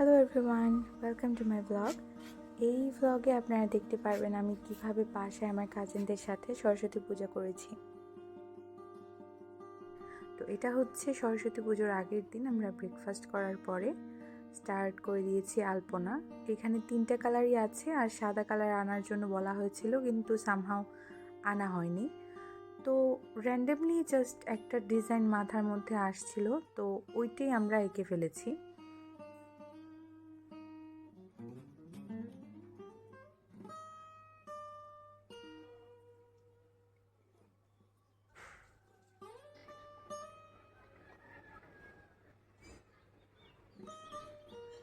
Hello everyone, welcome to my blog. এই ব্লগে আপনারা দেখতে পারবেন আমি কিভাবে বাসায় আমার কাজিনদের সাথে সরস্বতী পূজা করেছি। তো এটা হচ্ছে সরস্বতী পুজোর আগের দিন। আমরা ব্রেকফাস্ট করার পরে স্টার্ট করে দিয়েছি আলপনা। এখানে 3টে কালারই আছে, আর সাদা কালার আনার জন্য বলা হয়েছিল, কিন্তু সামহাও আনা হয়নি। তো র্যান্ডমলি জাস্ট একটা ডিজাইন মাথার মধ্যে আসছিল, তো ওইটাই আমরা এঁকে ফেলেছি।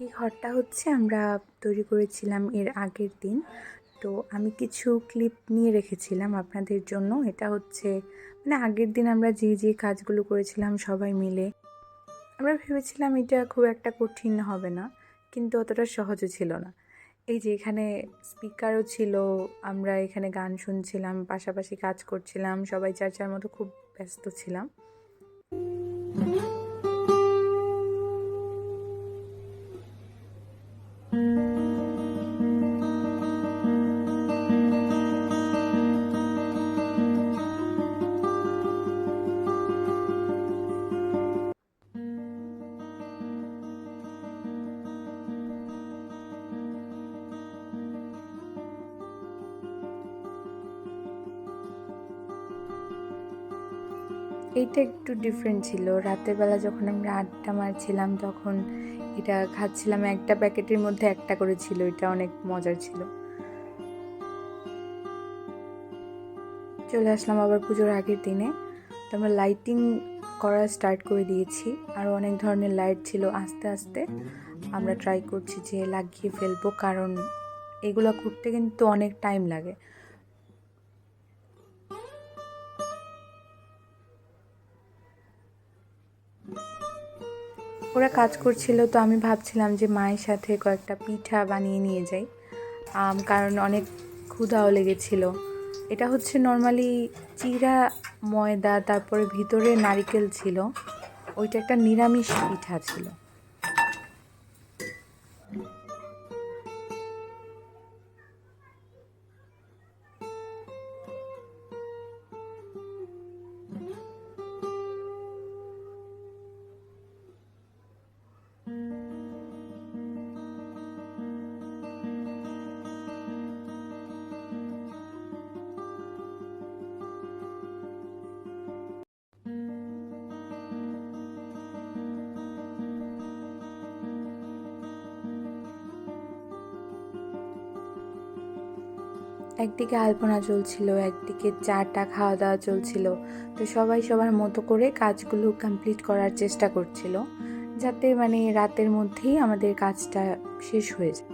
এই ঘরটা হচ্ছে আমরা তৈরি করেছিলাম এর আগের দিন। তো আমি কিছু ক্লিপ নিয়ে রেখেছিলাম আপনাদের জন্য। এটা হচ্ছে আগের দিন আমরা যে কাজগুলো করেছিলাম সবাই মিলে। আমরা ভেবেছিলাম এটা খুব একটা কঠিন হবে না, কিন্তু অতটা সহজও ছিল না। এই যে এখানে স্পিকারও ছিল, আমরা এখানে গান শুনছিলাম, পাশাপাশি কাজ করছিলাম, সবাই যার যার মতো খুব ব্যস্ত ছিলাম। এইটা একটু ডিফারেন্ট ছিল। রাতের বেলা যখন আমরা আড্ডা মারছিলাম তখন এটা খাচ্ছিলাম, একটা প্যাকেটের মধ্যে একটা করে ছিল। এটা অনেক মজার ছিল। চলে আসলাম আবার পুজোর আগের দিনে। তো আমরা লাইটিং করা স্টার্ট করে দিয়েছি। আরও অনেক ধরনের লাইট ছিল। আস্তে আস্তে আমরা ট্রাই করছি যে লাগিয়ে ফেলবো, কারণ এগুলো করতে কিন্তু অনেক টাইম লাগে। ওরা কাজ করছিল, তো আমি ভাবছিলাম যে মায়ের সাথে কয়েকটা পিঠা বানিয়ে নিয়ে যাই, কারণ অনেক ক্ষুধাও লেগেছিল। এটা হচ্ছে নর্মালি চিরা ময়দা, তারপরে ভিতরে নারিকেল ছিল। ওইটা একটা নিরামিষ পিঠা ছিল। একদিকে আলপনা চলছিল, একদিকে চাটা খাওয়া দাওয়া চলছিল। তো সবাই সবার মতো করে কাজগুলো কমপ্লিট করার চেষ্টা করছিল, যাতে রাতের মধ্যেই আমাদের কাজটা শেষ হয়ে যায়।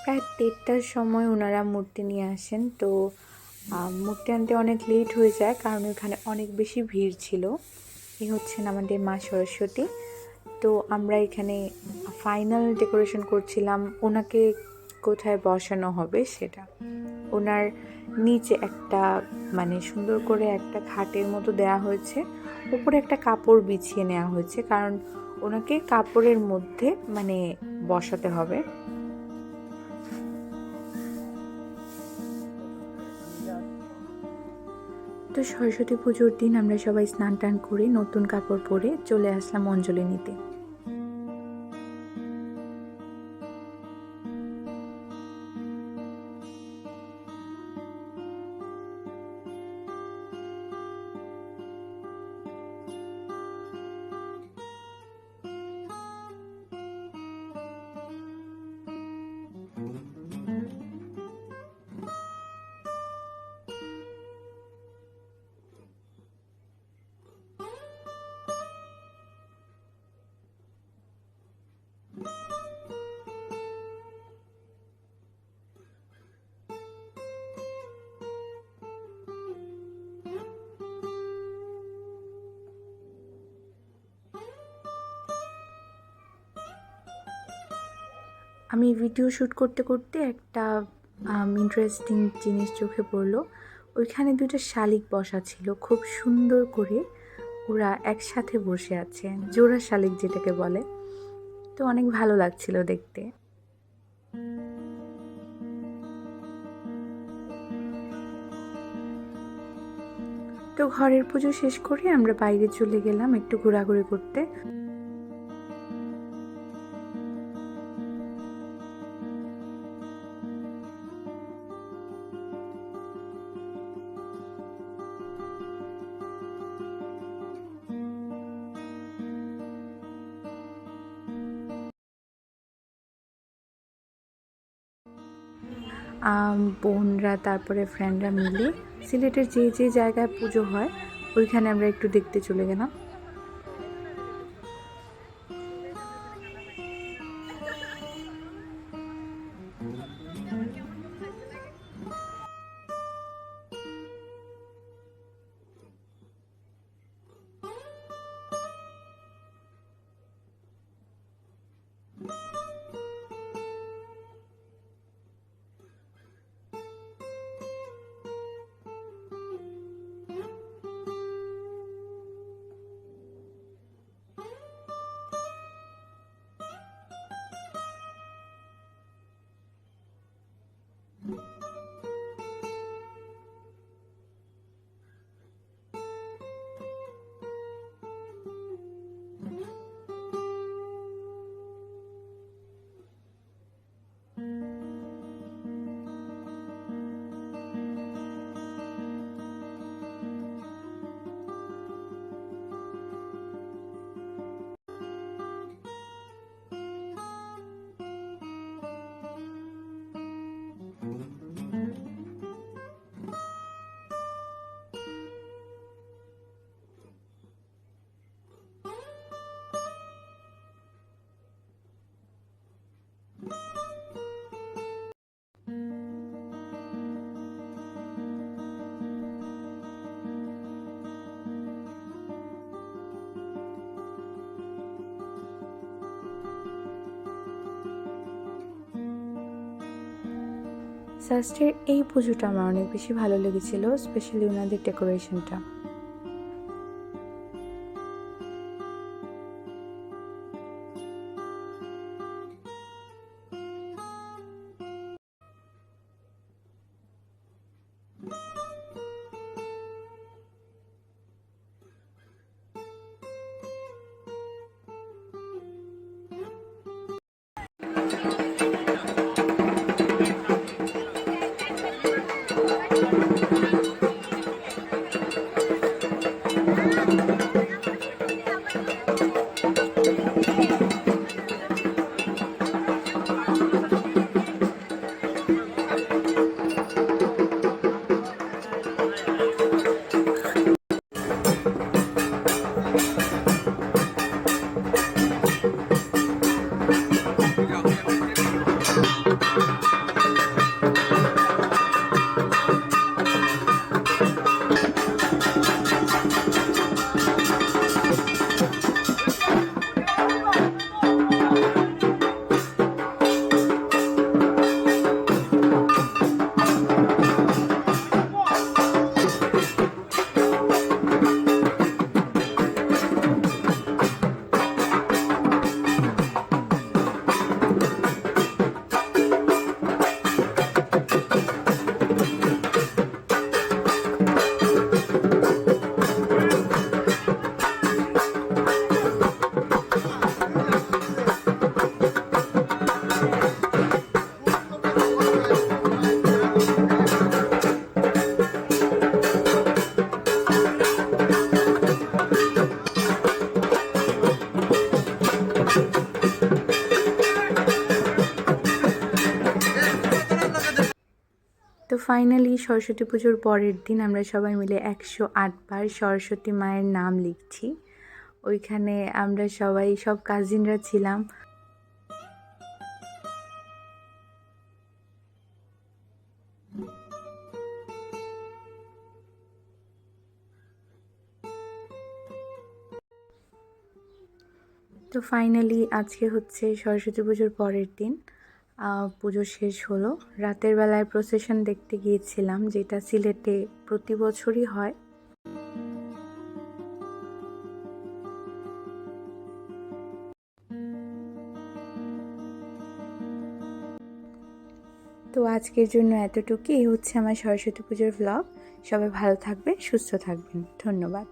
প্রায় 1:30টার সময় ওনারা মূর্তি নিয়ে আসেন। তো মূর্তি আনতে অনেক লেট হয়ে যায়, কারণ ওখানে অনেক বেশি ভিড় ছিল। এই হচ্ছেন আমাদের মা সরস্বতী। তো আমরা এখানে ফাইনাল ডেকোরেশন করছিলাম, ওনাকে কোথায় বসানো হবে সেটা। ওনার নিচে একটা সুন্দর করে একটা খাটের মতো দেয়া হয়েছে, উপরে একটা কাপড় বিছিয়ে নেওয়া হয়েছে, কারণ ওনাকে কাপড়ের মধ্যে বসাতে হবে। তো সরস্বতী পুজোর দিন আমরা সবাই স্নান টান করে নতুন কাপড় পরে চলে আসলাম অঞ্জলি নিতে। আমি ভিডিও শ্যুট করতে করতে একটা ইন্টারেস্টিং জিনিস চোখে পড়লো। ওইখানে দুটো শালিক বসা ছিল, খুব সুন্দর করে ওরা একসাথে বসে আছে, জোড়া শালিক যেটাকে বলে। তো অনেক ভালো লাগছিল দেখতে। তো ঘরের পুজো শেষ করে আমরা বাইরে চলে গেলাম একটু ঘোরাঘুরি করতে। বোনরা তারপরে ফ্রেন্ডরা মিলে সিলেটের যে যে জায়গায় পুজো হয় ওইখানে আমরা একটু দেখতে চলে গেলাম। সাস্টের এই পুজোটা আমার অনেক বেশি ভালো লেগেছিল, স্পেশালি ওনাদের ডেকোরেশনটা। তো ফাইনালি সরস্বতী পুজোর পরের দিন আমরা সবাই মিলে 108 বার সরস্বতী মায়ের নাম লিখছি। ওইখানে আমরা সবাই সব কাজিনরা ছিলাম। তো ফাইনালি আজকে হচ্ছে সরস্বতী পুজোর পরের দিন। পুজো শেষ হলো। রাতের বেলায় প্রসেশন দেখতে গিয়েছিলাম, যেটা সিলেটে প্রতি বছরই হয়। তো আজকের জন্য এতটুকুই। এই হচ্ছে আমার সরস্বতী পুজোর ভ্লগ। সবাই ভালো থাকবেন, সুস্থ থাকবেন। ধন্যবাদ।